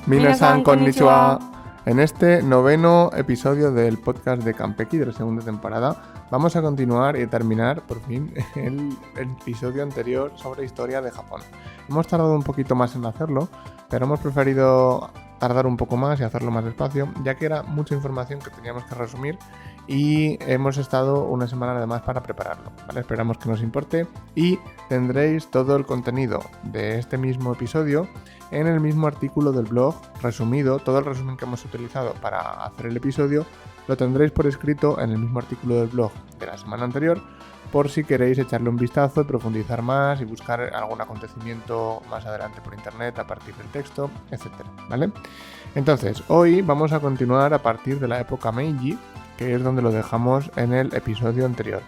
Minasan konnichiwa. En este noveno episodio del podcast de Kanpeki de la segunda temporada vamos a continuar y terminar por fin el episodio anterior sobre historia de Japón. Hemos tardado un poquito más en hacerlo, pero hemos preferido tardar un poco más y hacerlo más despacio, ya que era mucha información que teníamos que resumir y hemos estado una semana además para prepararlo, ¿vale? Esperamos que nos importe y tendréis todo el contenido de este mismo episodio en el mismo artículo del blog resumido. Todo el resumen que hemos utilizado para hacer el episodio lo tendréis por escrito en el mismo artículo del blog de la semana anterior, por si queréis echarle un vistazo y profundizar más y buscar algún acontecimiento más adelante por internet a partir del texto, etcétera, ¿vale? Entonces, hoy vamos a continuar a partir de la época Meiji, que es donde lo dejamos en el episodio anterior.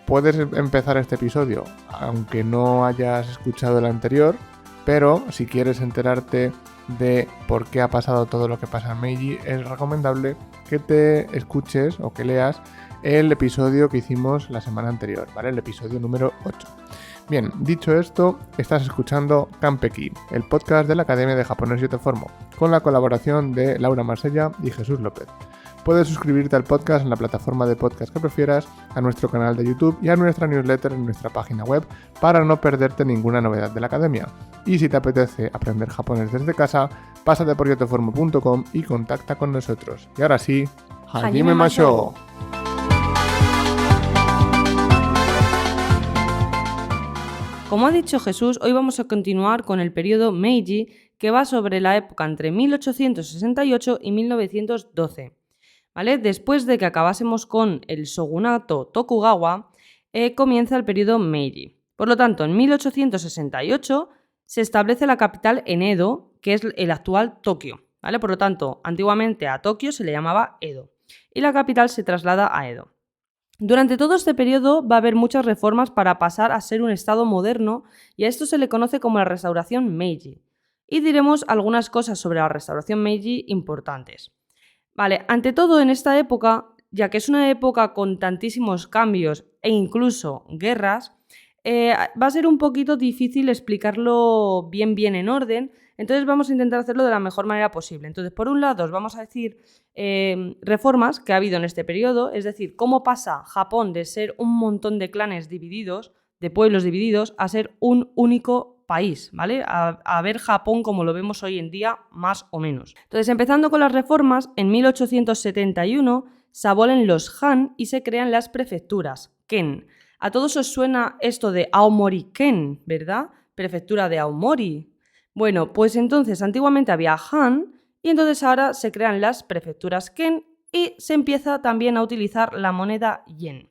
Puedes empezar este episodio aunque no hayas escuchado el anterior, pero si quieres enterarte de por qué ha pasado todo lo que pasa en Meiji, es recomendable que te escuches o que leas el episodio que hicimos la semana anterior, ¿vale? El episodio número 8. Bien, dicho esto, estás escuchando Kanpeki, el podcast de la Academia de Japonés Yo Te Formo, con la colaboración de Laura Marsella y Jesús López. Puedes suscribirte al podcast en la plataforma de podcast que prefieras, a nuestro canal de YouTube y a nuestra newsletter en nuestra página web para no perderte ninguna novedad de la Academia. Y si te apetece aprender japonés desde casa, pásate por yoteformo.com y contacta con nosotros. Y ahora sí, ¡Hajime Mashou! Como ha dicho Jesús, hoy vamos a continuar con el periodo Meiji, que va sobre la época entre 1868 y 1912. ¿Vale? Después de que acabásemos con el shogunato Tokugawa, comienza el periodo Meiji. Por lo tanto, en 1868 se establece la capital en Edo, que es el actual Tokio, ¿vale? Por lo tanto, antiguamente a Tokio se le llamaba Edo, y la capital se traslada a Edo. Durante todo este periodo va a haber muchas reformas para pasar a ser un estado moderno, y a esto se le conoce como la restauración Meiji. Y diremos algunas cosas sobre la restauración Meiji importantes. Vale, ante todo en esta época, ya que es una época con tantísimos cambios e incluso guerras, va a ser un poquito difícil explicarlo bien en orden, entonces vamos a intentar hacerlo de la mejor manera posible. Entonces, por un lado, os vamos a decir reformas que ha habido en este periodo, es decir, cómo pasa Japón de ser un montón de clanes divididos, de pueblos divididos, a ser un único país, ¿vale? A ver Japón como lo vemos hoy en día, más o menos. Entonces, empezando con las reformas, en 1871 se abolen los Han y se crean las prefecturas, Ken. A todos os suena esto de Aomori Ken, ¿verdad? Prefectura de Aomori. Bueno, pues entonces antiguamente había Han y entonces ahora se crean las prefecturas Ken y se empieza también a utilizar la moneda yen.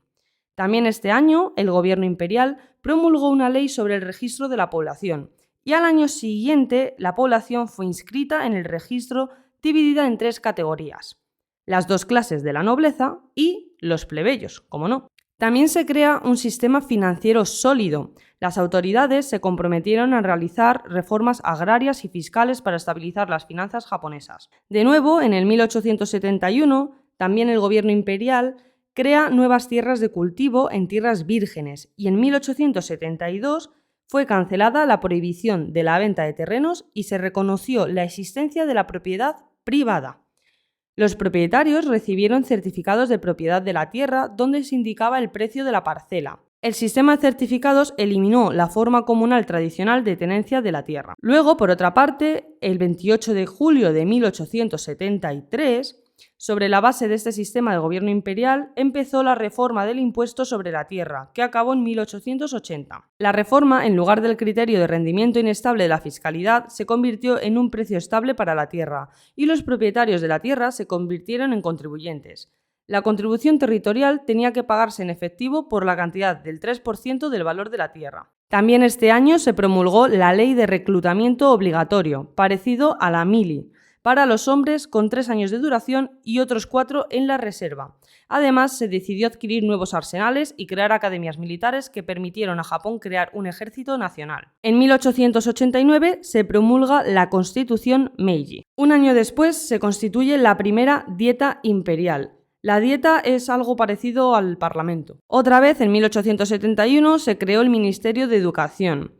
También este año el gobierno imperial promulgó una ley sobre el registro de la población y al año siguiente la población fue inscrita en el registro dividida en 3 categorías: las 2 clases de la nobleza y los plebeyos, como no. También se crea un sistema financiero sólido. Las autoridades se comprometieron a realizar reformas agrarias y fiscales para estabilizar las finanzas japonesas. De nuevo, en el 1871, también el gobierno imperial crea nuevas tierras de cultivo en tierras vírgenes y en 1872 fue cancelada la prohibición de la venta de terrenos y se reconoció la existencia de la propiedad privada. Los propietarios recibieron certificados de propiedad de la tierra donde se indicaba el precio de la parcela. El sistema de certificados eliminó la forma comunal tradicional de tenencia de la tierra. Luego, por otra parte, el 28 de julio de 1873, sobre la base de este sistema de gobierno imperial, empezó la reforma del impuesto sobre la tierra, que acabó en 1880. La reforma, en lugar del criterio de rendimiento inestable de la fiscalidad, se convirtió en un precio estable para la tierra, y los propietarios de la tierra se convirtieron en contribuyentes. La contribución territorial tenía que pagarse en efectivo por la cantidad del 3% del valor de la tierra. También este año se promulgó la ley de reclutamiento obligatorio, parecido a la mili, para los hombres con 3 años de duración y otros 4 en la reserva. Además, se decidió adquirir nuevos arsenales y crear academias militares que permitieron a Japón crear un ejército nacional. En 1889 se promulga la Constitución Meiji. Un año después se constituye la primera dieta imperial. La dieta es algo parecido al Parlamento. Otra vez, en 1871, se creó el Ministerio de Educación.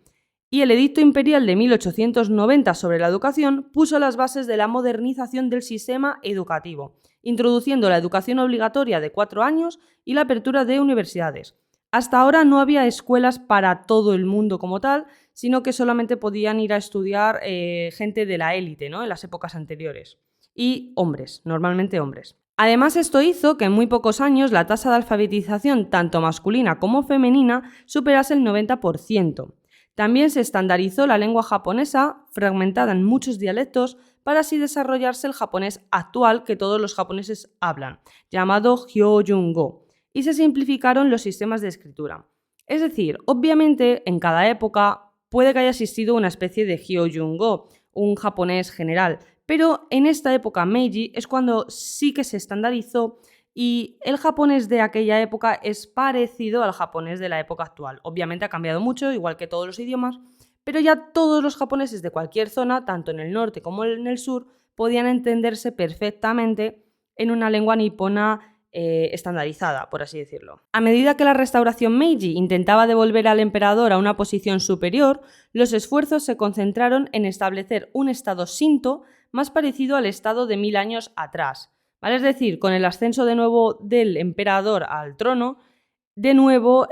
Y el Edicto Imperial de 1890 sobre la educación puso las bases de la modernización del sistema educativo, introduciendo la educación obligatoria de 4 años y la apertura de universidades. Hasta ahora no había escuelas para todo el mundo como tal, sino que solamente podían ir a estudiar gente de la élite, ¿no? En las épocas anteriores. Y hombres, normalmente hombres. Además, esto hizo que en muy pocos años la tasa de alfabetización, tanto masculina como femenina, superase el 90%. También se estandarizó la lengua japonesa, fragmentada en muchos dialectos, para así desarrollarse el japonés actual que todos los japoneses hablan, llamado Hyoyungo, y se simplificaron los sistemas de escritura. Es decir, obviamente, en cada época puede que haya existido una especie de Hyoyungo, un japonés general, pero en esta época Meiji es cuando sí que se estandarizó y el japonés de aquella época es parecido al japonés de la época actual. Obviamente ha cambiado mucho, igual que todos los idiomas, pero ya todos los japoneses de cualquier zona, tanto en el norte como en el sur, podían entenderse perfectamente en una lengua nipona estandarizada, por así decirlo. A medida que la restauración Meiji intentaba devolver al emperador a una posición superior, los esfuerzos se concentraron en establecer un estado Shinto más parecido al estado de 1000 años atrás. ¿Vale? Es decir, con el ascenso de nuevo del emperador al trono, de nuevo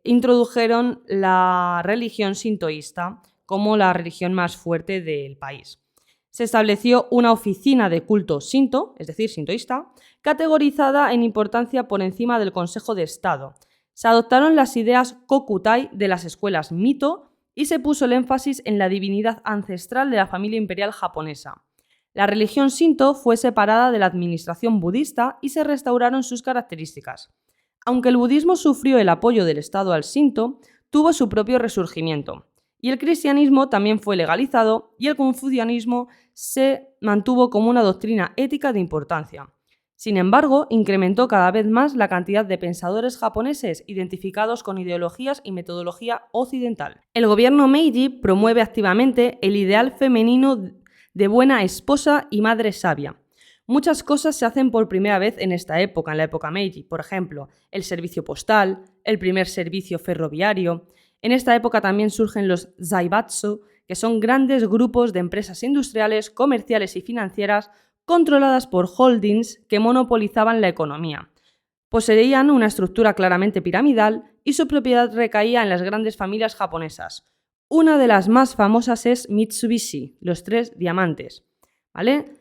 introdujeron la religión sintoísta como la religión más fuerte del país. Se estableció una oficina de culto Shinto, es decir, sintoísta, categorizada en importancia por encima del Consejo de Estado. Se adoptaron las ideas Kokutai de las escuelas Mito y se puso el énfasis en la divinidad ancestral de la familia imperial japonesa. La religión Shinto fue separada de la administración budista y se restauraron sus características. Aunque el budismo sufrió el apoyo del Estado al Shinto, tuvo su propio resurgimiento. Y el cristianismo también fue legalizado y el confucianismo se mantuvo como una doctrina ética de importancia. Sin embargo, incrementó cada vez más la cantidad de pensadores japoneses identificados con ideologías y metodología occidental. El gobierno Meiji promueve activamente el ideal femenino de buena esposa y madre sabia. Muchas cosas se hacen por primera vez en esta época, en la época Meiji. Por ejemplo, el servicio postal, el primer servicio ferroviario. En esta época también surgen los zaibatsu, que son grandes grupos de empresas industriales, comerciales y financieras controladas por holdings que monopolizaban la economía. Poseían una estructura claramente piramidal y su propiedad recaía en las grandes familias japonesas. Una de las más famosas es Mitsubishi, los 3 diamantes, ¿vale?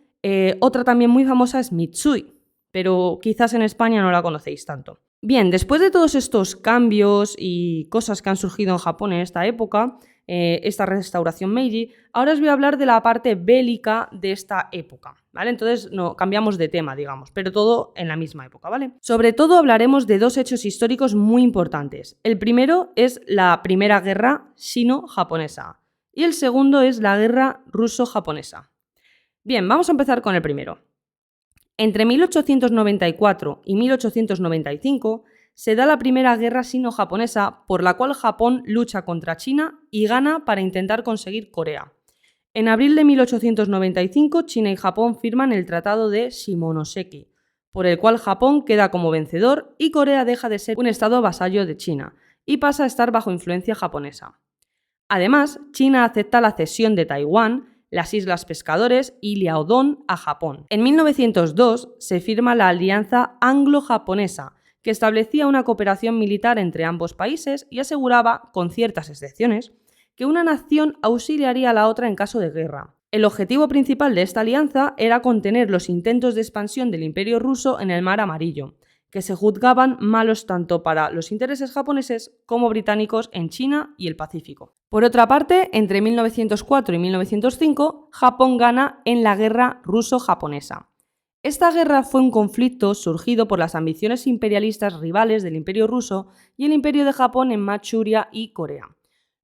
Otra también muy famosa es Mitsui, pero quizás en España no la conocéis tanto. Bien, después de todos estos cambios y cosas que han surgido en Japón en esta época, esta restauración Meiji, ahora os voy a hablar de la parte bélica de esta época, ¿vale? Entonces no, cambiamos de tema, digamos, pero todo en la misma época, ¿vale? Sobre todo hablaremos de 2 hechos históricos muy importantes. El primero es la Primera Guerra Sino-Japonesa y el segundo es la Guerra Ruso-Japonesa. Bien, vamos a empezar con el primero. Entre 1894 y 1895 se da la Primera Guerra Sino-Japonesa, por la cual Japón lucha contra China y gana para intentar conseguir Corea. En abril de 1895, China y Japón firman el Tratado de Shimonoseki, por el cual Japón queda como vencedor y Corea deja de ser un estado vasallo de China y pasa a estar bajo influencia japonesa. Además, China acepta la cesión de Taiwán, las Islas Pescadores y Liaodong a Japón. En 1902 se firma la Alianza Anglo-Japonesa, que establecía una cooperación militar entre ambos países y aseguraba, con ciertas excepciones, que una nación auxiliaría a la otra en caso de guerra. El objetivo principal de esta alianza era contener los intentos de expansión del Imperio ruso en el Mar Amarillo, que se juzgaban malos tanto para los intereses japoneses como británicos en China y el Pacífico. Por otra parte, entre 1904 y 1905, Japón gana en la Guerra Ruso-Japonesa. Esta guerra fue un conflicto surgido por las ambiciones imperialistas rivales del Imperio ruso y el Imperio de Japón en Manchuria y Corea.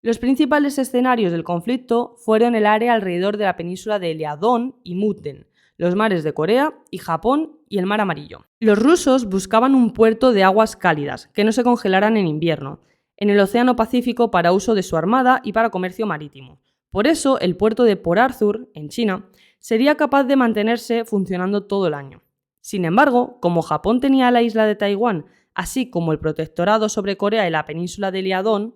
Los principales escenarios del conflicto fueron el área alrededor de la península de Liaodong y Mukden, los mares de Corea y Japón y el Mar Amarillo. Los rusos buscaban un puerto de aguas cálidas, que no se congelaran en invierno, en el Océano Pacífico para uso de su armada y para comercio marítimo. Por eso, el puerto de Port Arthur, en China, sería capaz de mantenerse funcionando todo el año. Sin embargo, como Japón tenía la isla de Taiwán, así como el protectorado sobre Corea y la península de Liaodong,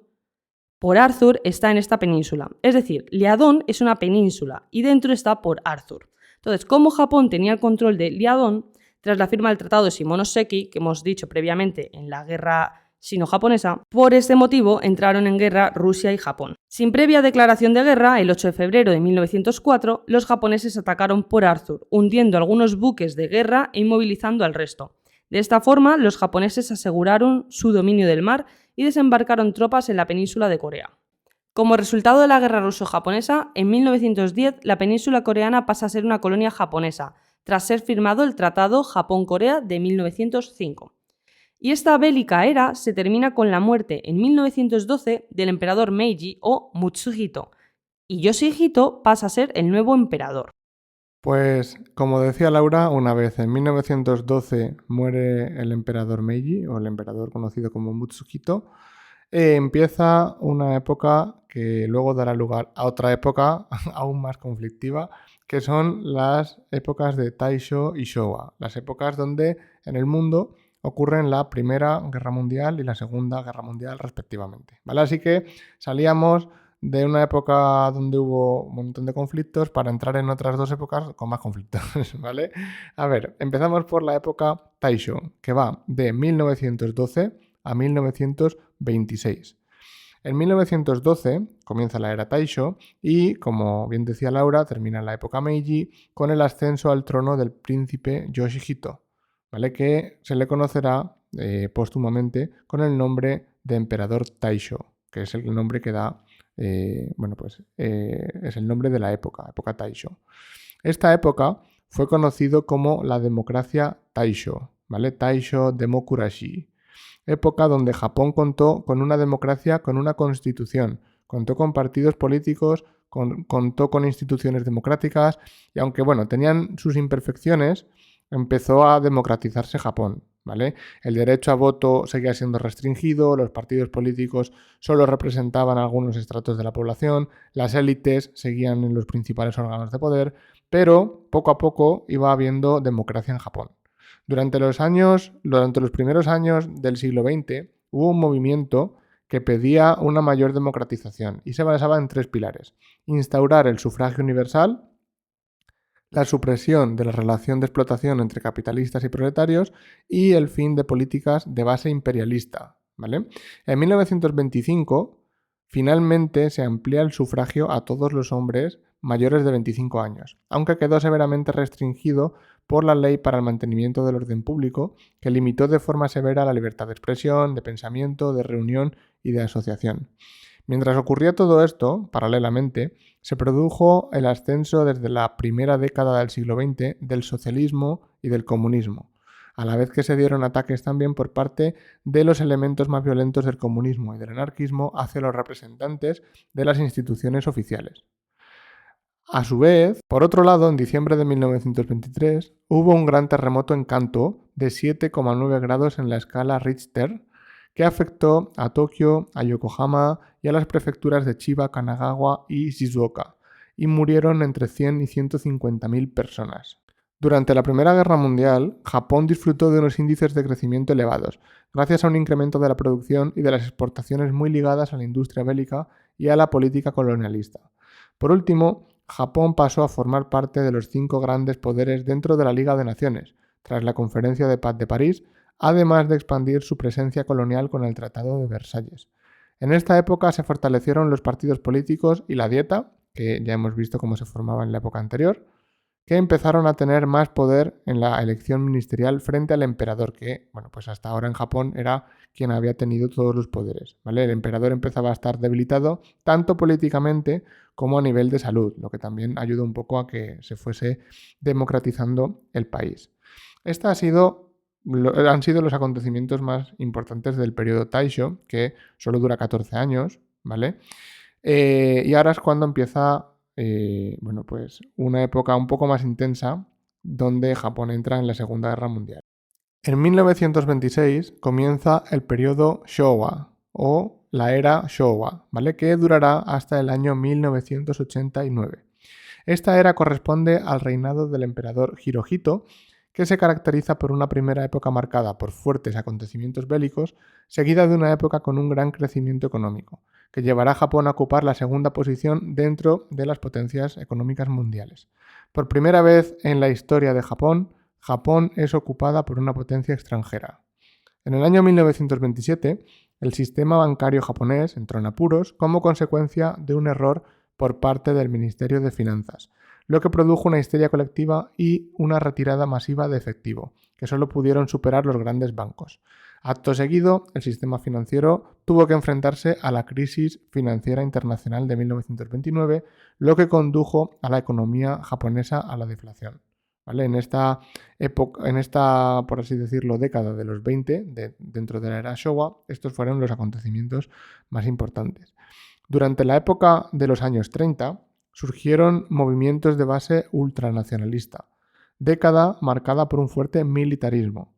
Port Arthur está en esta península. Es decir, Liaodong es una península y dentro está Port Arthur. Entonces, como Japón tenía el control de Liaodong, tras la firma del Tratado de Shimonoseki, que hemos dicho previamente en la guerra sino-japonesa, por este motivo entraron en guerra Rusia y Japón. Sin previa declaración de guerra, el 8 de febrero de 1904, los japoneses atacaron Port Arthur, hundiendo algunos buques de guerra e inmovilizando al resto. De esta forma, los japoneses aseguraron su dominio del mar y desembarcaron tropas en la península de Corea. Como resultado de la guerra ruso-japonesa, en 1910 la península coreana pasa a ser una colonia japonesa, tras ser firmado el Tratado Japón-Corea de 1905. Y esta bélica era se termina con la muerte en 1912 del emperador Meiji o Mutsuhito, y Yoshihito pasa a ser el nuevo emperador. Pues, como decía Laura, una vez en 1912 muere el emperador Meiji, o el emperador conocido como Mutsuhito, empieza una época que luego dará lugar a otra época aún más conflictiva, que son las épocas de Taisho y Showa, las épocas donde en el mundo ocurren la Primera Guerra Mundial y la Segunda Guerra Mundial respectivamente, ¿vale? Así que salíamos de una época donde hubo un montón de conflictos para entrar en otras dos épocas con más conflictos, ¿vale? A ver, empezamos por la época Taisho, que va de 1912 a 1926. En 1912 comienza la era Taisho y, como bien decía Laura, termina la época Meiji con el ascenso al trono del príncipe Yoshihito, ¿vale? Que se le conocerá póstumamente con el nombre de emperador Taisho, que es el nombre que da, es el nombre de la época Taisho. Esta época fue conocido como la democracia Taisho, ¿vale? Taisho Demokurashi. Época donde Japón contó con una democracia, con una constitución, contó con partidos políticos, contó con instituciones democráticas y aunque tenían sus imperfecciones, empezó a democratizarse Japón, ¿vale? El derecho a voto seguía siendo restringido, los partidos políticos solo representaban a algunos estratos de la población, las élites seguían en los principales órganos de poder, pero poco a poco iba habiendo democracia en Japón. Durante los primeros años del siglo XX hubo un movimiento que pedía una mayor democratización y se basaba en tres pilares: instaurar el sufragio universal, la supresión de la relación de explotación entre capitalistas y proletarios y el fin de políticas de base imperialista, ¿vale? En 1925 finalmente se amplía el sufragio a todos los hombres mayores de 25 años, aunque quedó severamente restringido por la Ley para el Mantenimiento del Orden Público, que limitó de forma severa la libertad de expresión, de pensamiento, de reunión y de asociación. Mientras ocurría todo esto, paralelamente, se produjo el ascenso desde la primera década del siglo XX del socialismo y del comunismo, a la vez que se dieron ataques también por parte de los elementos más violentos del comunismo y del anarquismo hacia los representantes de las instituciones oficiales. A su vez, por otro lado, en diciembre de 1923 hubo un gran terremoto en Kanto de 7,9 grados en la escala Richter que afectó a Tokio, a Yokohama y a las prefecturas de Chiba, Kanagawa y Shizuoka, y murieron entre 100 y 150.000 personas. Durante la Primera Guerra Mundial, Japón disfrutó de unos índices de crecimiento elevados, gracias a un incremento de la producción y de las exportaciones muy ligadas a la industria bélica y a la política colonialista. Por último, Japón pasó a formar parte de los 5 grandes poderes dentro de la Liga de Naciones, tras la Conferencia de Paz de París, además de expandir su presencia colonial con el Tratado de Versalles. En esta época se fortalecieron los partidos políticos y la dieta, que ya hemos visto cómo se formaba en la época anterior, que empezaron a tener más poder en la elección ministerial frente al emperador, que, hasta ahora en Japón era quien había tenido todos los poderes, ¿vale? El emperador empezaba a estar debilitado tanto políticamente como a nivel de salud, lo que también ayudó un poco a que se fuese democratizando el país. Estos han sido los acontecimientos más importantes del periodo Taisho, que solo dura 14 años, ¿vale? Y ahora es cuando empieza una época un poco más intensa donde Japón entra en la Segunda Guerra Mundial. En 1926 comienza el periodo Showa o la era Showa, ¿vale? Que durará hasta el año 1989. Esta era corresponde al reinado del emperador Hirohito, que se caracteriza por una primera época marcada por fuertes acontecimientos bélicos, seguida de una época con un gran crecimiento económico, que llevará a Japón a ocupar la segunda posición dentro de las potencias económicas mundiales. Por primera vez en la historia de Japón, Japón es ocupada por una potencia extranjera. En el año 1927, el sistema bancario japonés entró en apuros como consecuencia de un error por parte del Ministerio de Finanzas, lo que produjo una histeria colectiva y una retirada masiva de efectivo, que solo pudieron superar los grandes bancos. Acto seguido, el sistema financiero tuvo que enfrentarse a la crisis financiera internacional de 1929, lo que condujo a la economía japonesa a la deflación. ¿Vale? En esta época, por así decirlo, década de los 20, dentro de la era Showa, estos fueron los acontecimientos más importantes. Durante la época de los años 30, surgieron movimientos de base ultranacionalista, década marcada por un fuerte militarismo.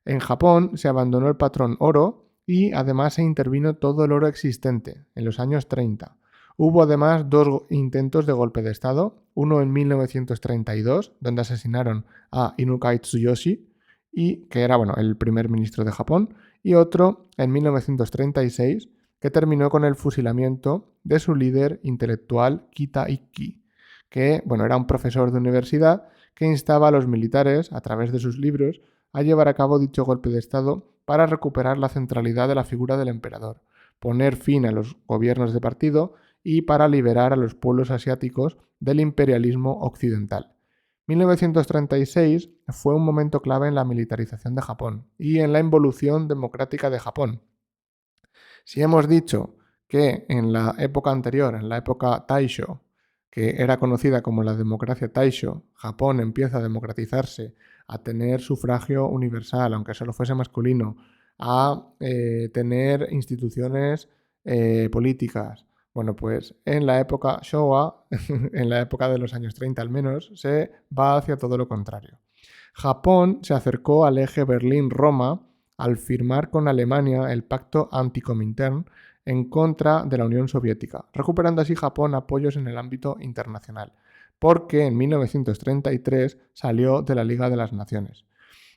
En Japón se abandonó el patrón oro y además se intervino todo el oro existente en los años 30. Hubo además 2 intentos de golpe de Estado, uno en 1932, donde asesinaron a Inukai Tsuyoshi, que era el primer ministro de Japón, y otro en 1936, que terminó con el fusilamiento de su líder intelectual Kita Ikki, que era un profesor de universidad que instaba a los militares, a través de sus libros, a llevar a cabo dicho golpe de Estado para recuperar la centralidad de la figura del emperador, poner fin a los gobiernos de partido y para liberar a los pueblos asiáticos del imperialismo occidental. 1936 fue un momento clave en la militarización de Japón y en la involución democrática de Japón. Si hemos dicho que en la época anterior, en la época Taisho, que era conocida como la democracia Taisho, Japón empieza a democratizarse, a tener sufragio universal, aunque solo fuese masculino, a tener instituciones políticas. Bueno, pues en la época Showa, en la época de los años 30 al menos, se va hacia todo lo contrario. Japón se acercó al eje Berlín-Roma al firmar con Alemania el pacto anti-Comintern en contra de la Unión Soviética, recuperando así Japón apoyos en el ámbito internacional, porque en 1933 salió de la Liga de las Naciones.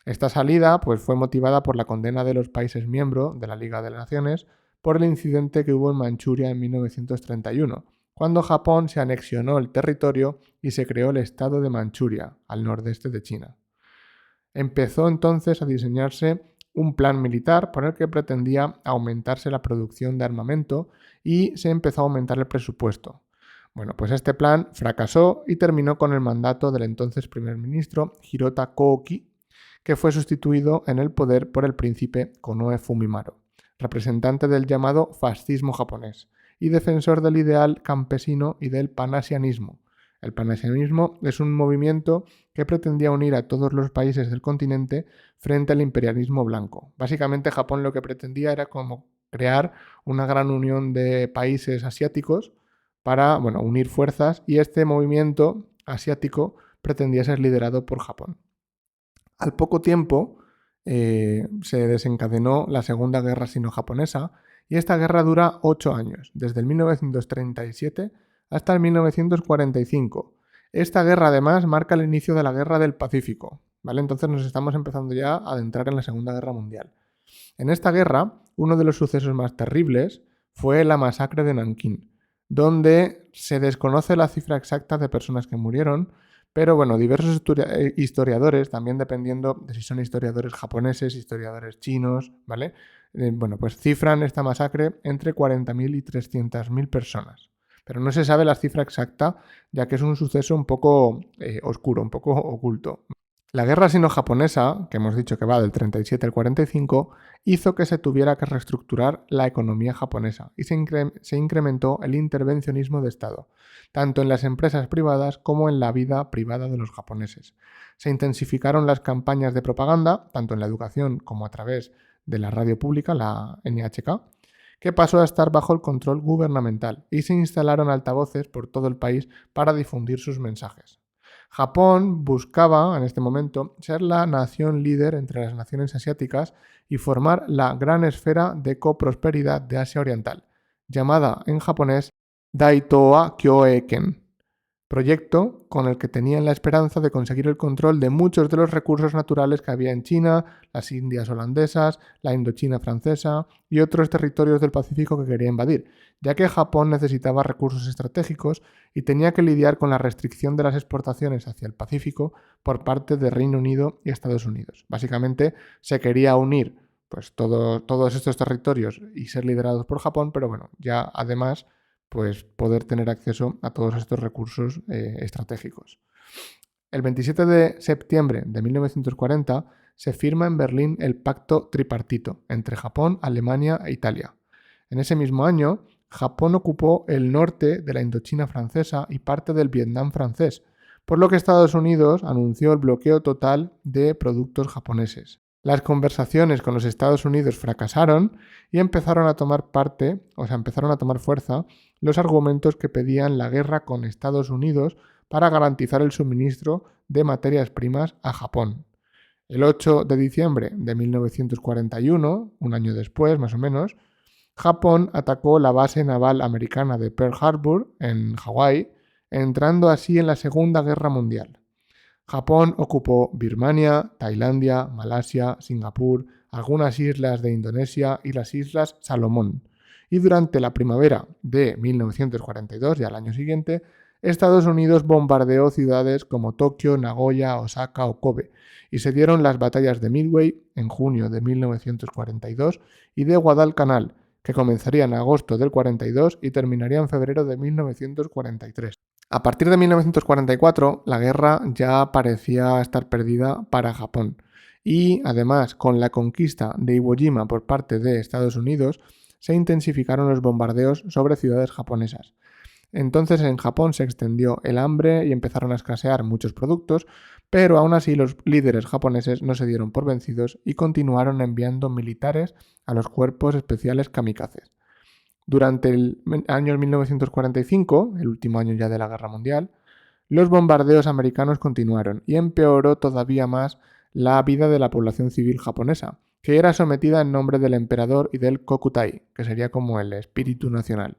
Esta salida fue motivada por la condena de los países miembros de la Liga de las Naciones por el incidente que hubo en Manchuria en 1931, cuando Japón se anexionó el territorio y se creó el estado de Manchuria, al nordeste de China. Empezó entonces a diseñarse un plan militar por el que pretendía aumentarse la producción de armamento y se empezó a aumentar el presupuesto. Bueno, pues este plan fracasó y terminó con el mandato del entonces primer ministro Hirota Kouki, que fue sustituido en el poder por el príncipe Konoe Fumimaro, representante del llamado fascismo japonés y defensor del ideal campesino y del panasianismo. El panasianismo es un movimiento que pretendía unir a todos los países del continente frente al imperialismo blanco. Básicamente Japón lo que pretendía era como crear una gran unión de países asiáticos para unir fuerzas, y este movimiento asiático pretendía ser liderado por Japón. Al poco tiempo se desencadenó la Segunda Guerra Sino-Japonesa y esta guerra dura 8 años, desde el 1937 hasta el 1945. Esta guerra además marca el inicio de la Guerra del Pacífico, ¿vale? Entonces nos estamos empezando ya a adentrar en la Segunda Guerra Mundial. En esta guerra, uno de los sucesos más terribles fue la masacre de Nankín, donde se desconoce la cifra exacta de personas que murieron, pero diversos historiadores, también dependiendo de si son historiadores japoneses, historiadores chinos, ¿vale? Pues cifran esta masacre entre 40.000 y 300.000 personas. Pero no se sabe la cifra exacta, ya que es un suceso un poco oscuro, un poco oculto. La guerra sino-japonesa, que hemos dicho que va del 37 al 45, hizo que se tuviera que reestructurar la economía japonesa y se incrementó el intervencionismo de Estado, tanto en las empresas privadas como en la vida privada de los japoneses. Se intensificaron las campañas de propaganda, tanto en la educación como a través de la radio pública, la NHK, que pasó a estar bajo el control gubernamental, y se instalaron altavoces por todo el país para difundir sus mensajes. Japón buscaba, en este momento, ser la nación líder entre las naciones asiáticas y formar la gran esfera de coprosperidad de Asia Oriental, llamada en japonés Daitoa Kyoeiken, proyecto con el que tenían la esperanza de conseguir el control de muchos de los recursos naturales que había en China, las Indias holandesas, la Indochina francesa y otros territorios del Pacífico que quería invadir, ya que Japón necesitaba recursos estratégicos y tenía que lidiar con la restricción de las exportaciones hacia el Pacífico por parte de Reino Unido y Estados Unidos. Básicamente se quería unir pues, todos estos territorios y ser liderados por Japón, pero bueno, ya además pues poder tener acceso a todos estos recursos estratégicos. El 27 de septiembre de 1940 se firma en Berlín el Pacto Tripartito entre Japón, Alemania e Italia. En ese mismo año, Japón ocupó el norte de la Indochina francesa y parte del Vietnam francés, por lo que Estados Unidos anunció el bloqueo total de productos japoneses. Las conversaciones con los Estados Unidos fracasaron y empezaron a tomar fuerza los argumentos que pedían la guerra con Estados Unidos para garantizar el suministro de materias primas a Japón. El 8 de diciembre de 1941, un año después más o menos, Japón atacó la base naval americana de Pearl Harbor en Hawái, entrando así en la Segunda Guerra Mundial. Japón ocupó Birmania, Tailandia, Malasia, Singapur, algunas islas de Indonesia y las Islas Salomón. Y durante la primavera de 1942, ya al año siguiente, Estados Unidos bombardeó ciudades como Tokio, Nagoya, Osaka o Kobe, y se dieron las batallas de Midway en junio de 1942 y de Guadalcanal, que comenzaría en agosto del 42 y terminaría en febrero de 1943. A partir de 1944, la guerra ya parecía estar perdida para Japón. Y además, con la conquista de Iwo Jima por parte de Estados Unidos, se intensificaron los bombardeos sobre ciudades japonesas. Entonces en Japón se extendió el hambre y empezaron a escasear muchos productos, pero aún así los líderes japoneses no se dieron por vencidos y continuaron enviando militares a los cuerpos especiales kamikazes. Durante el año 1945, el último año ya de la Guerra Mundial, los bombardeos americanos continuaron y empeoró todavía más la vida de la población civil japonesa, que era sometida en nombre del emperador y del Kokutai, que sería como el espíritu nacional.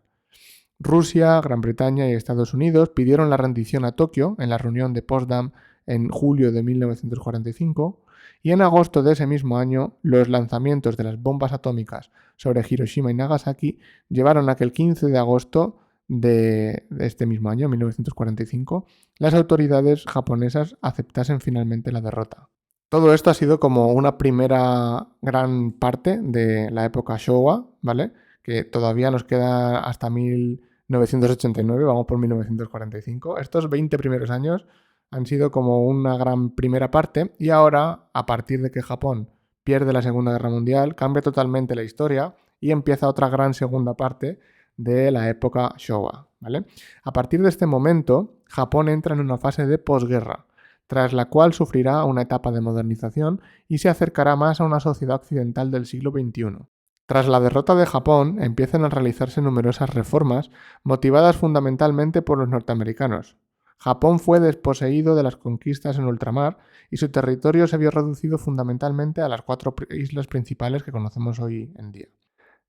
Rusia, Gran Bretaña y Estados Unidos pidieron la rendición a Tokio en la reunión de Potsdam en julio de 1945 y en agosto de ese mismo año los lanzamientos de las bombas atómicas sobre Hiroshima y Nagasaki llevaron a que el 15 de agosto de este mismo año, 1945, las autoridades japonesas aceptasen finalmente la derrota. Todo esto ha sido como una primera gran parte de la época Showa, ¿vale? Que todavía nos queda hasta 1989, vamos por 1945. Estos 20 primeros años han sido como una gran primera parte y ahora, a partir de que Japón pierde la Segunda Guerra Mundial, cambia totalmente la historia y empieza otra gran segunda parte de la época Showa, ¿vale? A partir de este momento, Japón entra en una fase de posguerra, tras la cual sufrirá una etapa de modernización y se acercará más a una sociedad occidental del siglo XXI. Tras la derrota de Japón, empiezan a realizarse numerosas reformas motivadas fundamentalmente por los norteamericanos. Japón fue desposeído de las conquistas en ultramar y su territorio se vio reducido fundamentalmente a las 4 islas principales que conocemos hoy en día.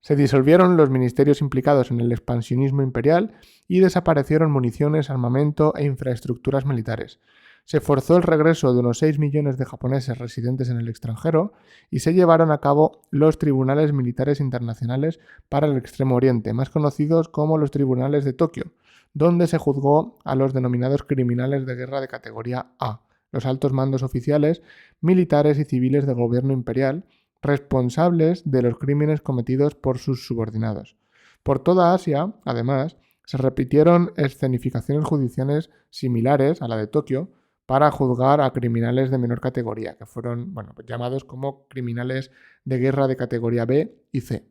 Se disolvieron los ministerios implicados en el expansionismo imperial y desaparecieron municiones, armamento e infraestructuras militares. Se forzó el regreso de unos 6 millones de japoneses residentes en el extranjero y se llevaron a cabo los tribunales militares internacionales para el Extremo Oriente, más conocidos como los tribunales de Tokio, donde se juzgó a los denominados criminales de guerra de categoría A, los altos mandos oficiales, militares y civiles del gobierno imperial, responsables de los crímenes cometidos por sus subordinados. Por toda Asia, además, se repitieron escenificaciones judiciales similares a la de Tokio para juzgar a criminales de menor categoría, que fueron llamados como criminales de guerra de categoría B y C.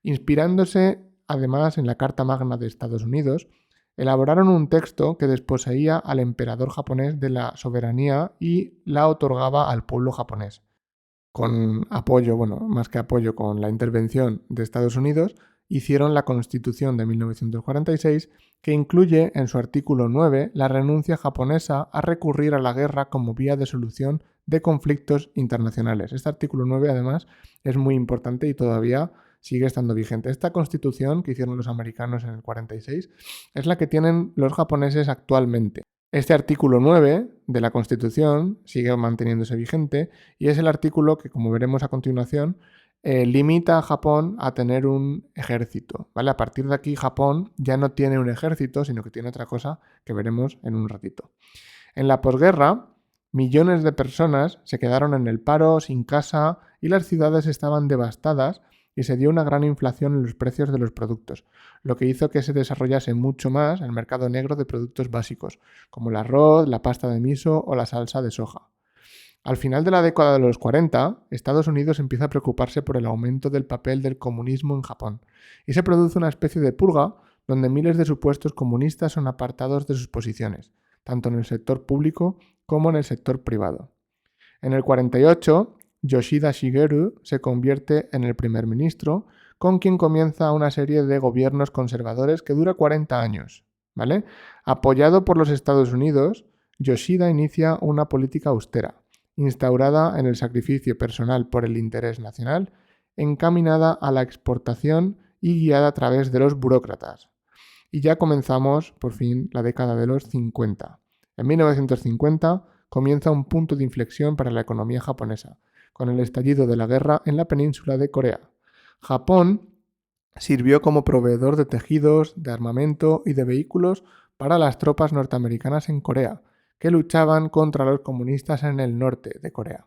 Inspirándose, además, en la Carta Magna de Estados Unidos, elaboraron un texto que desposeía al emperador japonés de la soberanía y la otorgaba al pueblo japonés. Con apoyo, más que apoyo, con la intervención de Estados Unidos, hicieron la Constitución de 1946, que incluye en su artículo 9 la renuncia japonesa a recurrir a la guerra como vía de solución de conflictos internacionales. Este artículo 9, además, es muy importante y todavía sigue estando vigente. Esta constitución que hicieron los americanos en el 46 es la que tienen los japoneses actualmente. Este artículo 9 de la Constitución sigue manteniéndose vigente y es el artículo que, como veremos a continuación, limita a Japón a tener un ejército, ¿vale? A partir de aquí Japón ya no tiene un ejército, sino que tiene otra cosa que veremos en un ratito. En la posguerra, millones de personas se quedaron en el paro, sin casa, y las ciudades estaban devastadas y se dio una gran inflación en los precios de los productos, lo que hizo que se desarrollase mucho más el mercado negro de productos básicos, como el arroz, la pasta de miso o la salsa de soja. Al final de la década de los 40, Estados Unidos empieza a preocuparse por el aumento del papel del comunismo en Japón, y se produce una especie de purga donde miles de supuestos comunistas son apartados de sus posiciones, tanto en el sector público como en el sector privado. En el 48, Yoshida Shigeru se convierte en el primer ministro, con quien comienza una serie de gobiernos conservadores que dura 40 años, ¿vale? Apoyado por los Estados Unidos, Yoshida inicia una política austera, instaurada en el sacrificio personal por el interés nacional, encaminada a la exportación y guiada a través de los burócratas. Y ya comenzamos, por fin, la década de los 50. En 1950 comienza un punto de inflexión para la economía japonesa, con el estallido de la guerra en la península de Corea. Japón sirvió como proveedor de tejidos, de armamento y de vehículos para las tropas norteamericanas en Corea, que luchaban contra los comunistas en el norte de Corea.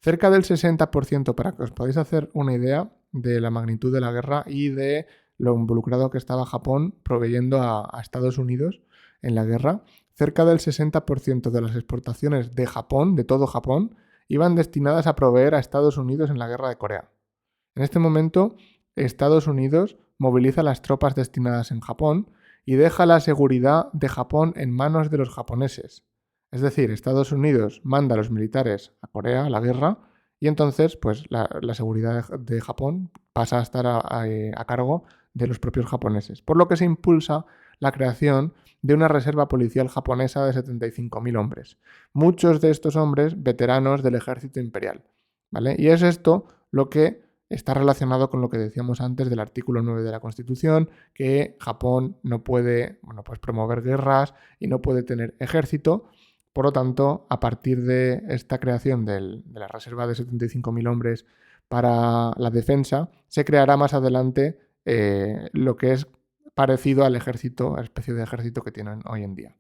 Cerca del 60%, para que os podáis hacer una idea de la magnitud de la guerra y de lo involucrado que estaba Japón proveyendo a Estados Unidos en la guerra, cerca del 60% de las exportaciones de Japón, de todo Japón, iban destinadas a proveer a Estados Unidos en la guerra de Corea. En este momento, Estados Unidos moviliza las tropas destinadas en Japón y deja la seguridad de Japón en manos de los japoneses. Es decir, Estados Unidos manda a los militares a Corea, a la guerra, y entonces pues, la seguridad de Japón pasa a estar a cargo de los propios japoneses, por lo que se impulsa la creación de una reserva policial japonesa de 75.000 hombres. Muchos de estos hombres veteranos del ejército imperial, ¿vale? Y es esto lo que está relacionado con lo que decíamos antes del artículo 9 de la Constitución, que Japón no puede promover guerras y no puede tener ejército. Por lo tanto, a partir de esta creación de la reserva de 75.000 hombres para la defensa, se creará más adelante lo que es parecido al ejército, a la especie de ejército que tienen hoy en día.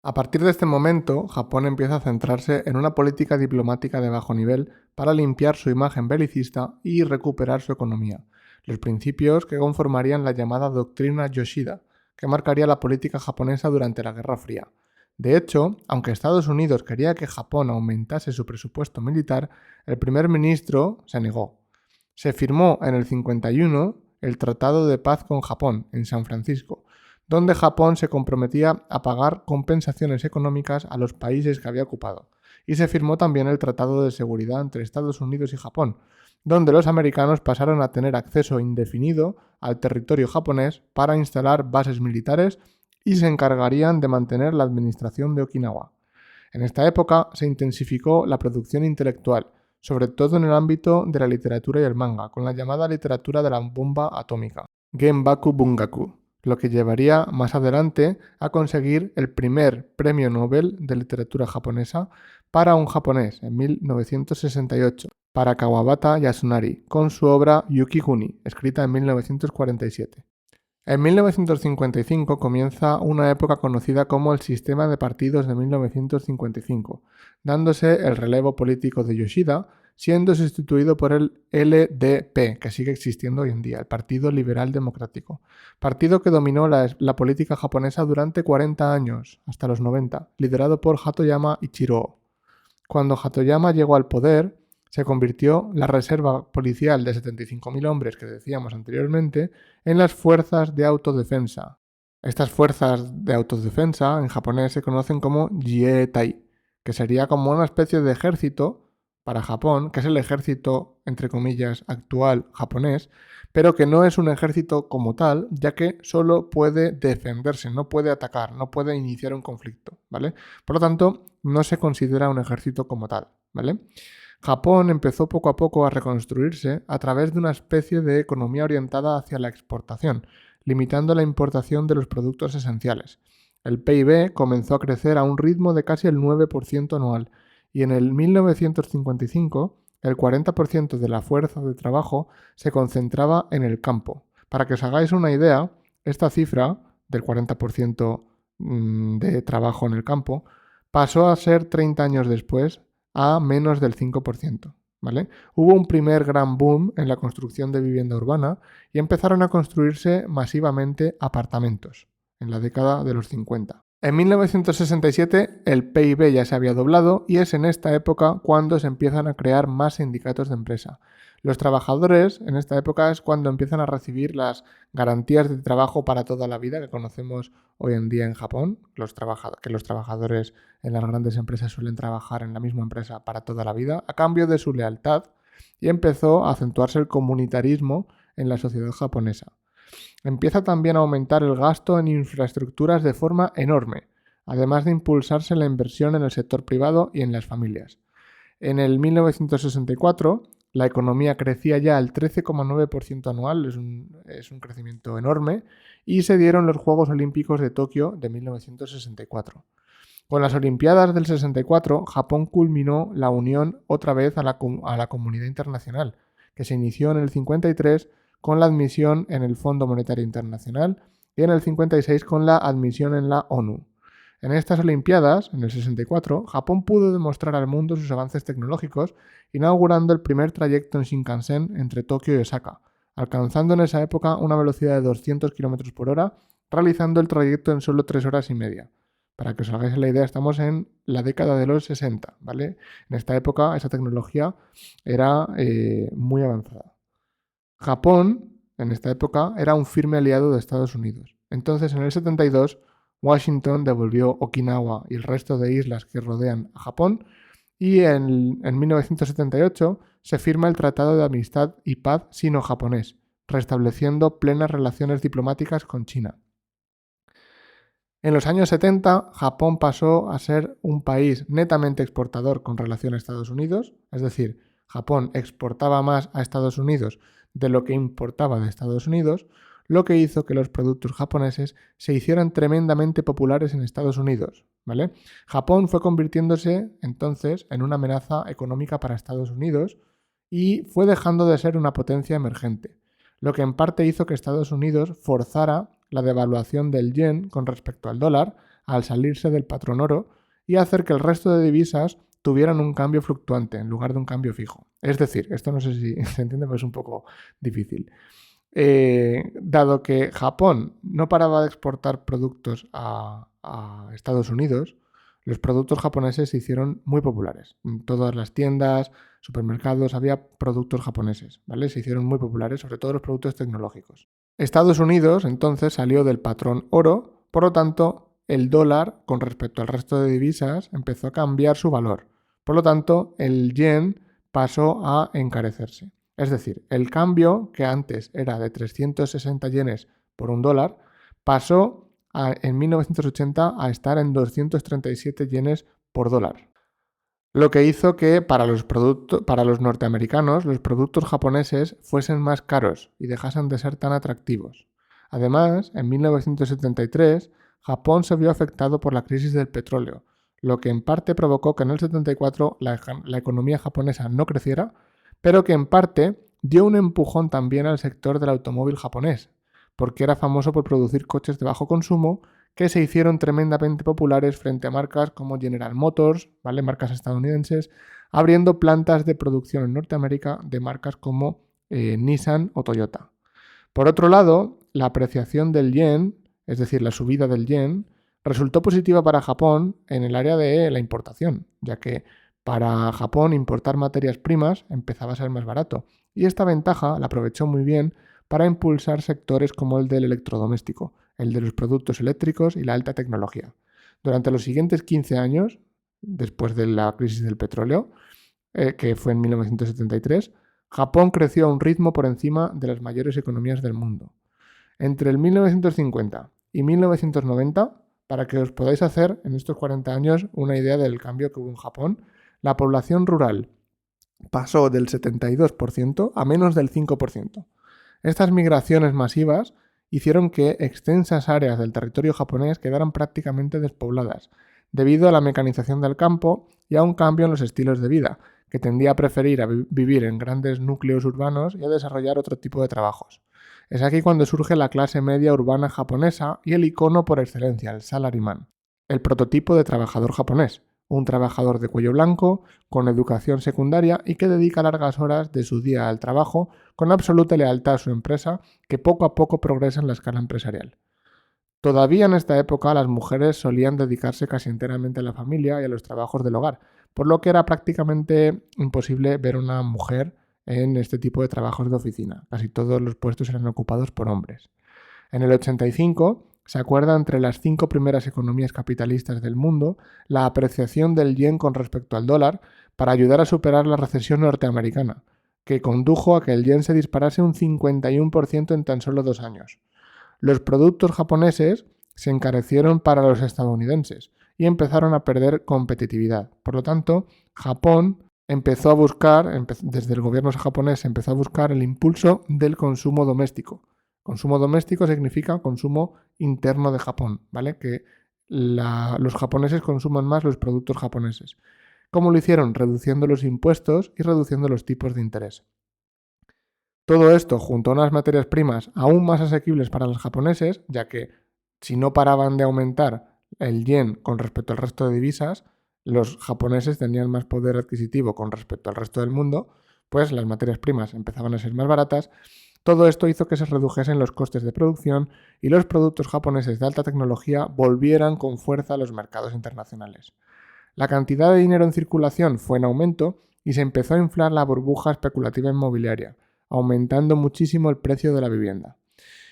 A partir de este momento, Japón empieza a centrarse en una política diplomática de bajo nivel para limpiar su imagen belicista y recuperar su economía, los principios que conformarían la llamada doctrina Yoshida, que marcaría la política japonesa durante la Guerra Fría. De hecho, aunque Estados Unidos quería que Japón aumentase su presupuesto militar, el primer ministro se negó. Se firmó en el 51 el Tratado de Paz con Japón, en San Francisco, donde Japón se comprometía a pagar compensaciones económicas a los países que había ocupado. Y se firmó también el Tratado de Seguridad entre Estados Unidos y Japón, donde los americanos pasaron a tener acceso indefinido al territorio japonés para instalar bases militares y se encargarían de mantener la administración de Okinawa. En esta época se intensificó la producción intelectual, sobre todo en el ámbito de la literatura y el manga, con la llamada literatura de la bomba atómica, Genbaku Bungaku, lo que llevaría más adelante a conseguir el primer premio Nobel de literatura japonesa para un japonés en 1968, para Kawabata Yasunari, con su obra Yukiguni, escrita en 1947. En 1955 comienza una época conocida como el sistema de partidos de 1955, dándose el relevo político de Yoshida, siendo sustituido por el LDP, que sigue existiendo hoy en día, el Partido Liberal Democrático, partido que dominó la política japonesa durante 40 años, hasta los 90, liderado por Hatoyama Ichirō. Cuando Hatoyama llegó al poder, se convirtió la reserva policial de 75.000 hombres que decíamos anteriormente en las fuerzas de autodefensa. Estas fuerzas de autodefensa en japonés se conocen como Jietai, que sería como una especie de ejército para Japón, que es el ejército, entre comillas, actual japonés, pero que no es un ejército como tal, ya que solo puede defenderse, no puede atacar, no puede iniciar un conflicto, ¿vale? Por lo tanto, no se considera un ejército como tal, ¿vale? Japón empezó poco a poco a reconstruirse a través de una especie de economía orientada hacia la exportación, limitando la importación de los productos esenciales. El PIB comenzó a crecer a un ritmo de casi el 9% anual y en el 1955 el 40% de la fuerza de trabajo se concentraba en el campo. Para que os hagáis una idea, esta cifra del 40% de trabajo en el campo pasó a ser 30 años después a menos del 5%. ¿Vale? Hubo un primer gran boom en la construcción de vivienda urbana y empezaron a construirse masivamente apartamentos en la década de los 50. En 1967 el PIB ya se había doblado y es en esta época cuando se empiezan a crear más sindicatos de empresa. Los trabajadores en esta época es cuando empiezan a recibir las garantías de trabajo para toda la vida que conocemos hoy en día en Japón, que los trabajadores en las grandes empresas suelen trabajar en la misma empresa para toda la vida, a cambio de su lealtad, y empezó a acentuarse el comunitarismo en la sociedad japonesa. Empieza también a aumentar el gasto en infraestructuras de forma enorme, además de impulsarse la inversión en el sector privado y en las familias. En el 1964, la economía crecía ya al 13,9% anual, es un crecimiento enorme, y se dieron los Juegos Olímpicos de Tokio de 1964. Con las Olimpiadas del 64, Japón culminó la unión otra vez a la comunidad internacional, que se inició en el 53 con la admisión en el Fondo Monetario Internacional y en el 56 con la admisión en la ONU. En estas Olimpiadas, en el 64, Japón pudo demostrar al mundo sus avances tecnológicos, inaugurando el primer trayecto en Shinkansen entre Tokio y Osaka, alcanzando en esa época una velocidad de 200 km por hora, realizando el trayecto en solo 3 horas y media. Para que os hagáis la idea, estamos en la década de los 60, ¿vale? En esta época esa tecnología era muy avanzada. Japón, en esta época, era un firme aliado de Estados Unidos. Entonces, en el 72, Washington devolvió Okinawa y el resto de islas que rodean a Japón y en 1978 se firma el Tratado de Amistad y Paz Sino-Japonés, restableciendo plenas relaciones diplomáticas con China. En los años 70, Japón pasó a ser un país netamente exportador con relación a Estados Unidos, es decir, Japón exportaba más a Estados Unidos de lo que importaba de Estados Unidos, lo que hizo que los productos japoneses se hicieran tremendamente populares en Estados Unidos, ¿vale? Japón fue convirtiéndose entonces en una amenaza económica para Estados Unidos y fue dejando de ser una potencia emergente, lo que en parte hizo que Estados Unidos forzara la devaluación del yen con respecto al dólar al salirse del patrón oro y hacer que el resto de divisas tuvieran un cambio fluctuante en lugar de un cambio fijo. Es decir, esto no sé si se entiende, pero es un poco difícil. Dado que Japón no paraba de exportar productos a Estados Unidos, los productos japoneses se hicieron muy populares. En todas las tiendas, supermercados, había productos japoneses, ¿vale? Se hicieron muy populares, sobre todo los productos tecnológicos. Estados Unidos entonces salió del patrón oro, por lo tanto, el dólar con respecto al resto de divisas empezó a cambiar su valor. Por lo tanto, el yen pasó a encarecerse. Es decir, el cambio, que antes era de 360 yenes por un dólar, pasó en 1980 a estar en 237 yenes por dólar. Lo que hizo que para los norteamericanos los productos japoneses fuesen más caros y dejasen de ser tan atractivos. Además, en 1973, Japón se vio afectado por la crisis del petróleo, lo que en parte provocó que en el 74 la economía japonesa no creciera, pero que en parte dio un empujón también al sector del automóvil japonés, porque era famoso por producir coches de bajo consumo que se hicieron tremendamente populares frente a marcas como General Motors, ¿vale? Marcas estadounidenses, abriendo plantas de producción en Norteamérica de marcas como Nissan o Toyota. Por otro lado, la apreciación del yen, es decir, la subida del yen, resultó positiva para Japón en el área de la importación, ya que para Japón importar materias primas empezaba a ser más barato, y esta ventaja la aprovechó muy bien para impulsar sectores como el del electrodoméstico, el de los productos eléctricos y la alta tecnología. Durante los siguientes 15 años, después de la crisis del petróleo, que fue en 1973, Japón creció a un ritmo por encima de las mayores economías del mundo. Entre el 1950 y 1990, para que os podáis hacer en estos 40 años una idea del cambio que hubo en Japón, la población rural pasó del 72% a menos del 5%. Estas migraciones masivas hicieron que extensas áreas del territorio japonés quedaran prácticamente despobladas, debido a la mecanización del campo y a un cambio en los estilos de vida, que tendía a preferir a vivir en grandes núcleos urbanos y a desarrollar otro tipo de trabajos. Es aquí cuando surge la clase media urbana japonesa y el icono por excelencia, el salaryman, el prototipo de trabajador japonés, un trabajador de cuello blanco, con educación secundaria y que dedica largas horas de su día al trabajo con absoluta lealtad a su empresa, que poco a poco progresa en la escala empresarial. Todavía en esta época las mujeres solían dedicarse casi enteramente a la familia y a los trabajos del hogar, por lo que era prácticamente imposible ver una mujer en este tipo de trabajos de oficina. Casi todos los puestos eran ocupados por hombres. En el 85 se acuerda entre las 5 primeras economías capitalistas del mundo la apreciación del yen con respecto al dólar para ayudar a superar la recesión norteamericana, que condujo a que el yen se disparase un 51% en tan solo 2 años. Los productos japoneses se encarecieron para los estadounidenses y empezaron a perder competitividad. Por lo tanto, Japón empezó a buscar, desde el gobierno japonés, empezó a buscar el impulso del consumo doméstico. Consumo doméstico significa consumo interno de Japón, ¿vale? Que los japoneses consuman más los productos japoneses. ¿Cómo lo hicieron? Reduciendo los impuestos y reduciendo los tipos de interés. Todo esto junto a unas materias primas aún más asequibles para los japoneses, ya que si no paraban de aumentar el yen con respecto al resto de divisas, los japoneses tenían más poder adquisitivo con respecto al resto del mundo, pues las materias primas empezaban a ser más baratas. Todo esto hizo que se redujesen los costes de producción y los productos japoneses de alta tecnología volvieran con fuerza a los mercados internacionales. La cantidad de dinero en circulación fue en aumento y se empezó a inflar la burbuja especulativa inmobiliaria, aumentando muchísimo el precio de la vivienda.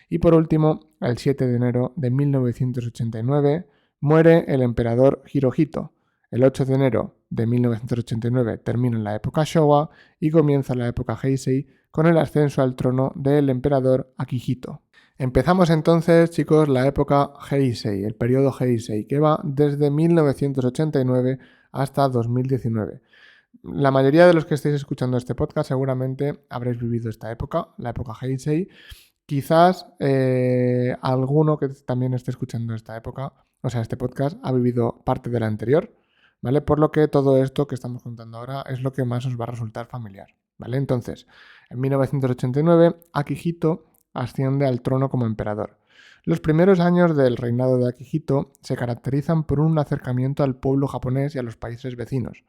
Y por último, el 7 de enero de 1989 muere el emperador Hirohito. El 8 de enero de 1989 termina la época Showa y comienza la época Heisei con el ascenso al trono del emperador Akihito. Empezamos entonces, chicos, la época Heisei, el periodo Heisei, que va desde 1989 hasta 2019. La mayoría de los que estéis escuchando este podcast seguramente habréis vivido esta época, la época Heisei. Quizás alguno que también esté escuchando esta época, o sea, este podcast, ha vivido parte de la anterior, ¿vale? Por lo que todo esto que estamos contando ahora es lo que más os va a resultar familiar, ¿vale? Entonces, en 1989, Akihito asciende al trono como emperador. Los primeros años del reinado de Akihito se caracterizan por un acercamiento al pueblo japonés y a los países vecinos.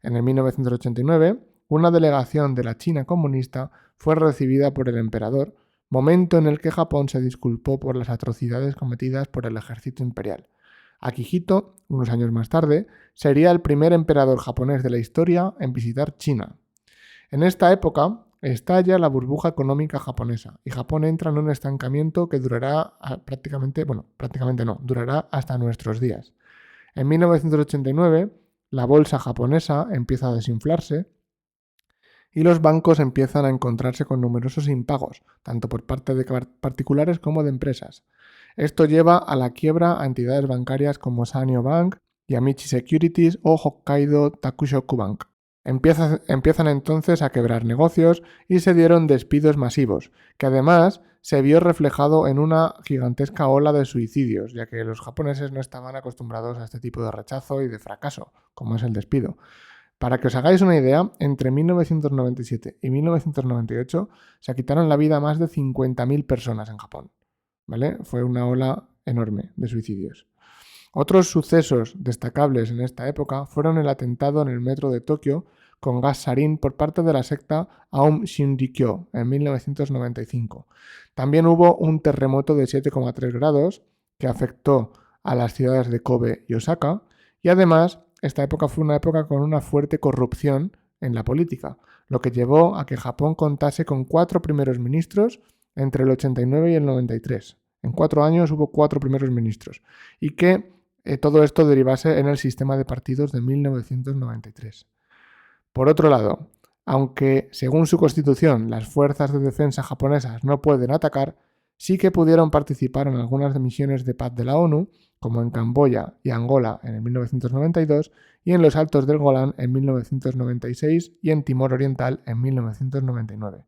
En el 1989, una delegación de la China comunista fue recibida por el emperador, momento en el que Japón se disculpó por las atrocidades cometidas por el ejército imperial. Akihito, unos años más tarde, sería el primer emperador japonés de la historia en visitar China. En esta época estalla la burbuja económica japonesa y Japón entra en un estancamiento que durará durará hasta nuestros días. En 1989, la bolsa japonesa empieza a desinflarse y los bancos empiezan a encontrarse con numerosos impagos, tanto por parte de particulares como de empresas. Esto lleva a la quiebra a entidades bancarias como Sanyo Bank, Yamichi Securities o Hokkaido Takushoku Bank. Empiezan entonces a quebrar negocios y se dieron despidos masivos, que además se vio reflejado en una gigantesca ola de suicidios, ya que los japoneses no estaban acostumbrados a este tipo de rechazo y de fracaso, como es el despido. Para que os hagáis una idea, entre 1997 y 1998 se quitaron la vida a más de 50.000 personas en Japón, ¿vale? Fue una ola enorme de suicidios. Otros sucesos destacables en esta época fueron el atentado en el metro de Tokio con gas sarín por parte de la secta Aum Shinrikyo en 1995. También hubo un terremoto de 7,3 grados que afectó a las ciudades de Kobe y Osaka, y además esta época fue una época con una fuerte corrupción en la política, lo que llevó a que Japón contase con 4 primeros ministros entre el 89 y el 93. En 4 años hubo 4 primeros ministros y que todo esto derivase en el sistema de partidos de 1993. Por otro lado, aunque según su constitución las fuerzas de defensa japonesas no pueden atacar, sí que pudieron participar en algunas misiones de paz de la ONU, como en Camboya y Angola en el 1992, y en los Altos del Golán en 1996 y en Timor Oriental en 1999.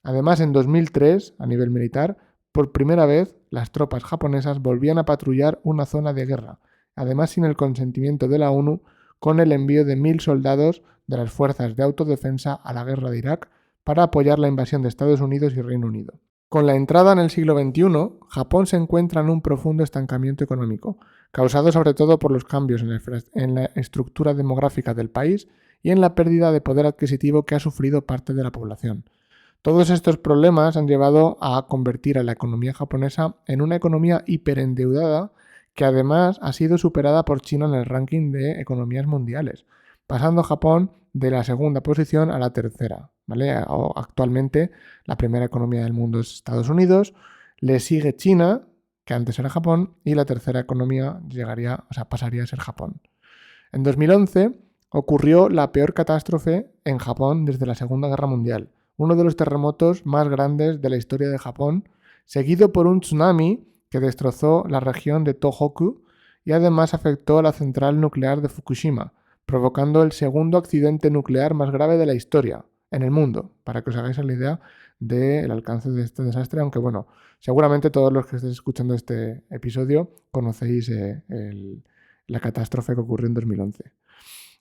Además, en 2003, a nivel militar, por primera vez las tropas japonesas volvían a patrullar una zona de guerra, además sin el consentimiento de la ONU, con el envío de 1.000 soldados de las fuerzas de autodefensa a la guerra de Irak para apoyar la invasión de Estados Unidos y Reino Unido. Con la entrada en el siglo XXI, Japón se encuentra en un profundo estancamiento económico, causado sobre todo por los cambios en la estructura demográfica del país y en la pérdida de poder adquisitivo que ha sufrido parte de la población. Todos estos problemas han llevado a convertir a la economía japonesa en una economía hiperendeudada que además ha sido superada por China en el ranking de economías mundiales, pasando Japón de la segunda posición a la tercera, ¿vale? Actualmente la primera economía del mundo es Estados Unidos, le sigue China, que antes era Japón, y la tercera economía pasaría a ser Japón. En 2011 ocurrió la peor catástrofe en Japón desde la Segunda Guerra Mundial, uno de los terremotos más grandes de la historia de Japón, seguido por un tsunami que destrozó la región de Tohoku y además afectó a la central nuclear de Fukushima, provocando el segundo accidente nuclear más grave de la historia en el mundo, para que os hagáis la idea del alcance de este desastre, aunque bueno, seguramente todos los que estéis escuchando este episodio conocéis la catástrofe que ocurrió en 2011.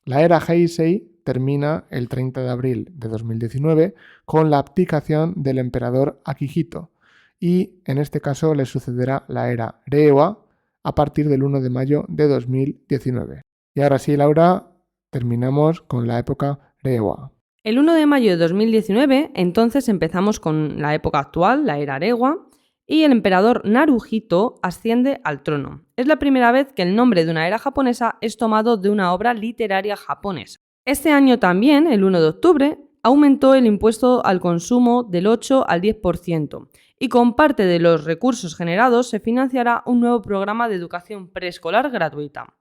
La era Heisei termina el 30 de abril de 2019 con la abdicación del emperador Akihito y en este caso le sucederá la era Reiwa a partir del 1 de mayo de 2019. Y ahora sí, Laura, terminamos con la época Reiwa. El 1 de mayo de 2019, entonces empezamos con la época actual, la era Reiwa, y el emperador Naruhito asciende al trono. Es la primera vez que el nombre de una era japonesa es tomado de una obra literaria japonesa. Este año también, el 1 de octubre, aumentó el impuesto al consumo del 8 al 10% y con parte de los recursos generados se financiará un nuevo programa de educación preescolar gratuita.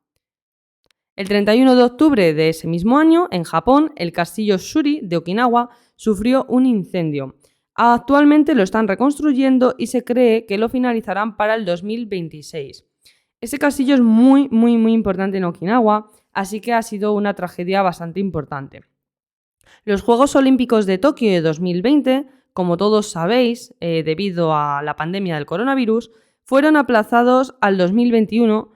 El 31 de octubre de ese mismo año, en Japón, el castillo Shuri de Okinawa sufrió un incendio. Actualmente lo están reconstruyendo y se cree que lo finalizarán para el 2026. Ese castillo es muy importante en Okinawa, así que ha sido una tragedia bastante importante. Los Juegos Olímpicos de Tokio de 2020, como todos sabéis, debido a la pandemia del coronavirus, fueron aplazados al 2021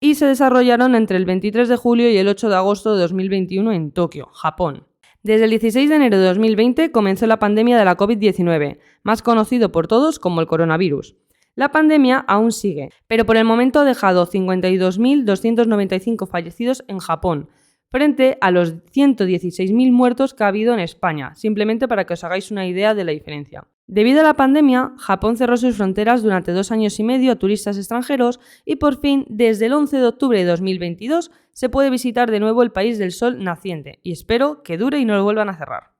y se desarrollaron entre el 23 de julio y el 8 de agosto de 2021 en Tokio, Japón. Desde el 16 de enero de 2020 comenzó la pandemia de la COVID-19, más conocido por todos como el coronavirus. La pandemia aún sigue, pero por el momento ha dejado 52.295 fallecidos en Japón, frente a los 116.000 muertos que ha habido en España, simplemente para que os hagáis una idea de la diferencia. Debido a la pandemia, Japón cerró sus fronteras durante 2 años y medio a turistas extranjeros y por fin, desde el 11 de octubre de 2022, se puede visitar de nuevo el país del sol naciente y espero que dure y no lo vuelvan a cerrar.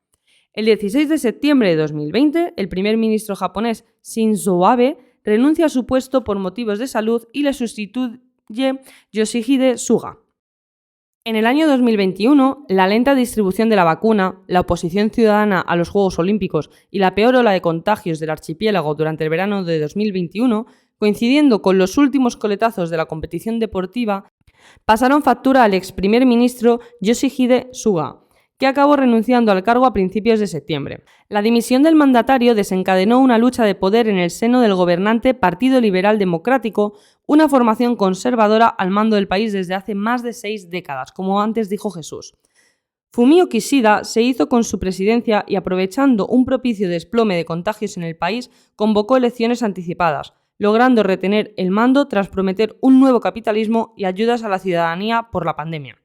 El 16 de septiembre de 2020, el primer ministro japonés Shinzo Abe renuncia a su puesto por motivos de salud y le sustituye Yoshihide Suga. En el año 2021, la lenta distribución de la vacuna, la oposición ciudadana a los Juegos Olímpicos y la peor ola de contagios del archipiélago durante el verano de 2021, coincidiendo con los últimos coletazos de la competición deportiva, pasaron factura al ex primer ministro Yoshihide Suga, que acabó renunciando al cargo a principios de septiembre. La dimisión del mandatario desencadenó una lucha de poder en el seno del gobernante Partido Liberal Democrático, una formación conservadora al mando del país desde hace más de 6 décadas, como antes dijo Jesús. Fumio Kishida se hizo con su presidencia y, aprovechando un propicio desplome de contagios en el país, convocó elecciones anticipadas, logrando retener el mando tras prometer un nuevo capitalismo y ayudas a la ciudadanía por la pandemia.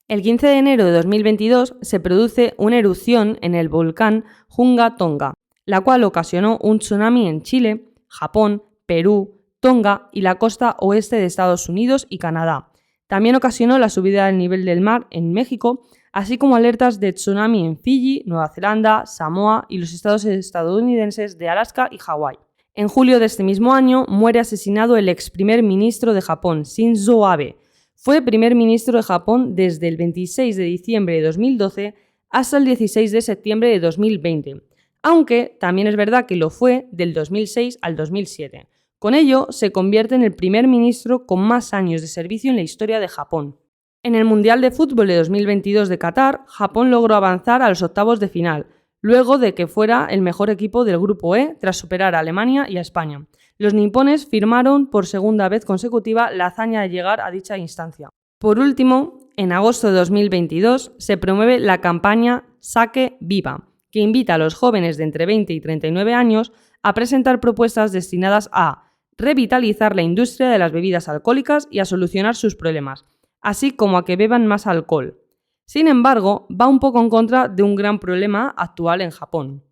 El 15 de enero de 2022 se produce una erupción en el volcán Hunga Tonga, la cual ocasionó un tsunami en Chile, Japón, Perú, Tonga y la costa oeste de Estados Unidos y Canadá. También ocasionó la subida del nivel del mar en México, así como alertas de tsunami en Fiyi, Nueva Zelanda, Samoa y los estados estadounidenses de Alaska y Hawái. En julio de este mismo año muere asesinado el ex primer ministro de Japón, Shinzo Abe. Fue primer ministro de Japón desde el 26 de diciembre de 2012 hasta el 16 de septiembre de 2020, aunque también es verdad que lo fue del 2006 al 2007, Con ello, se convierte en el primer ministro con más años de servicio en la historia de Japón. En el Mundial de Fútbol de 2022 de Qatar, Japón logró avanzar a los octavos de final, luego de que fuera el mejor equipo del Grupo E tras superar a Alemania y a España. Los nipones firmaron por segunda vez consecutiva la hazaña de llegar a dicha instancia. Por último, en agosto de 2022 se promueve la campaña Sake Viva, que invita a los jóvenes de entre 20 y 39 años a presentar propuestas destinadas a revitalizar la industria de las bebidas alcohólicas y a solucionar sus problemas, así como a que beban más alcohol. Sin embargo, va un poco en contra de un gran problema actual en Japón: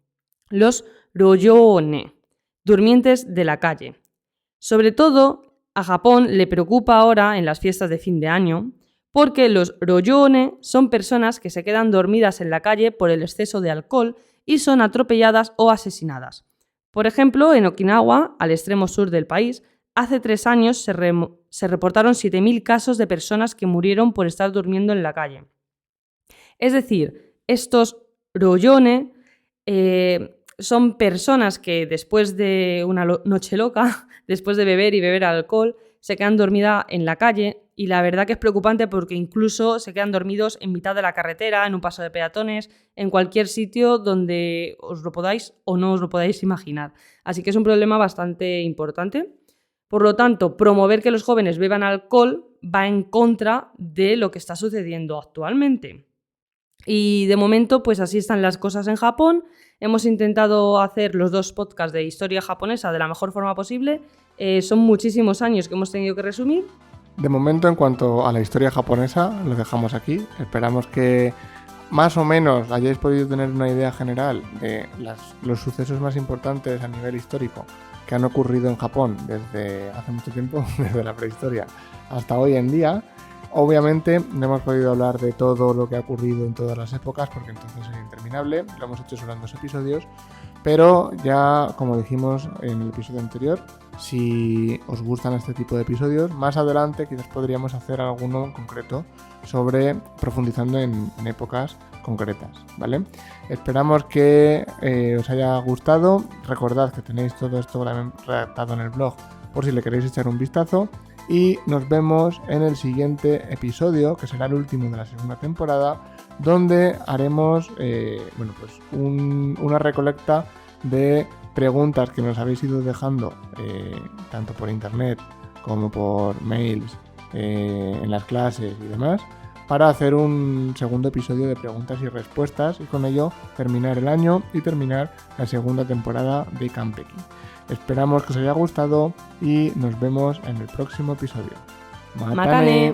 los ryoone, durmientes de la calle. Sobre todo, a Japón le preocupa ahora en las fiestas de fin de año, porque los ryoone son personas que se quedan dormidas en la calle por el exceso de alcohol y son atropelladas o asesinadas. Por ejemplo, en Okinawa, al extremo sur del país, hace 3 años se reportaron 7.000 casos de personas que murieron por estar durmiendo en la calle. Es decir, estos ryoone son personas que después de una noche loca, después de beber y beber alcohol, se quedan dormidas en la calle, y la verdad que es preocupante porque incluso se quedan dormidos en mitad de la carretera, en un paso de peatones, en cualquier sitio donde os lo podáis o no os lo podáis imaginar. Así que es un problema bastante importante. Por lo tanto, promover que los jóvenes beban alcohol va en contra de lo que está sucediendo actualmente. Y de momento, pues así están las cosas en Japón. Hemos intentado hacer los 2 podcasts de historia japonesa de la mejor forma posible. Son muchísimos años que hemos tenido que resumir. De momento, en cuanto a la historia japonesa, lo dejamos aquí. Esperamos que más o menos hayáis podido tener una idea general de los sucesos más importantes a nivel histórico que han ocurrido en Japón desde hace mucho tiempo, desde la prehistoria hasta hoy en día. Obviamente no hemos podido hablar de todo lo que ha ocurrido en todas las épocas porque entonces sería interminable. Lo hemos hecho solo en 2 episodios, pero ya, como dijimos en el episodio anterior, si os gustan este tipo de episodios, más adelante quizás podríamos hacer alguno en concreto sobre profundizando en épocas concretas, ¿vale? Esperamos que os haya gustado. Recordad que tenéis todo esto redactado en el blog por si le queréis echar un vistazo. Y nos vemos en el siguiente episodio, que será el último de la segunda temporada, donde haremos una recolecta de preguntas que nos habéis ido dejando tanto por internet como por mails en las clases y demás, para hacer un segundo episodio de preguntas y respuestas y con ello terminar el año y terminar la segunda temporada de Kanpeki. Esperamos que os haya gustado y nos vemos en el próximo episodio. ¡Matane!